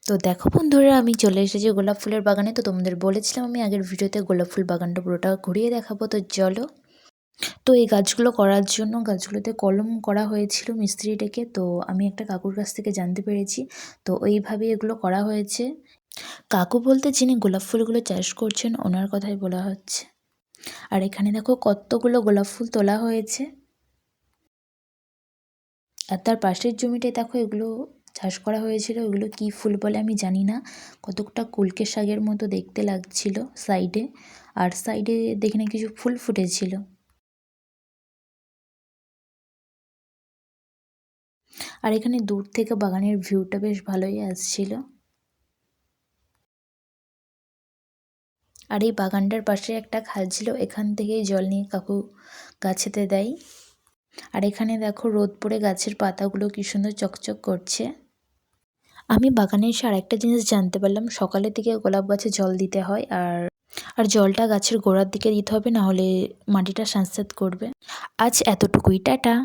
তো দেখো বন্ধুরা, আমি চলে এসেছি গোলাপ ফুলের বাগানে। তো তোমাদের বলেছিলাম আমি আগের ভিডিওতে গোলাপ ফুল বাগানটা পুরোটা ঘুরিয়ে দেখাবো। তো চলো। তো এই গাছগুলো করার জন্য গাছগুলোতে কলম করা হয়েছিল মিস্ত্রি ডেকে। তো আমি একটা কাকুর কাছ থেকে জানতে পেরেছি। তো ওইভাবেই এগুলো করা হয়েছে। কাকু বলতে যিনি গোলাপ ফুলগুলো চাষ করছেন ওনার কথাই বলা হচ্ছে। আর এখানে দেখো কতগুলো গোলাপ ফুল তোলা হয়েছে। আর তার পাশের জমিটায় দেখো এগুলো চাষ করা হয়েছিল। এগুলো কি ফুল বলে আমি জানি না। কতকটা কলকে শাকের মতো দেখতে লাগছিল সাইডে। আর সাইডে দেখি না কিছু ফুল ফুটেছিল। আর এখানে দূর থেকে বাগানের ভিউটা বেশ ভালোই আসছিল। আর এই বাগানটার পাশে একটা খাল ছিল, এখান থেকেই জল নিয়ে কাকু গাছেতে দেয়। আর এখানে দেখো রোদ পড়ে গাছের পাতাগুলো কি সুন্দর চকচক করছে। আমি বাগানে এসে আরেকটা জিনিস জানতে পারলাম, সকালের দিকে গোলাপ গাছে জল দিতে হয়। আর জলটা গাছের গোড়ার দিকে দিতে হবে, না হলে মাটিটা স্যাঁতস্যাঁত করবে। আজ এতটুকুই, টাটা।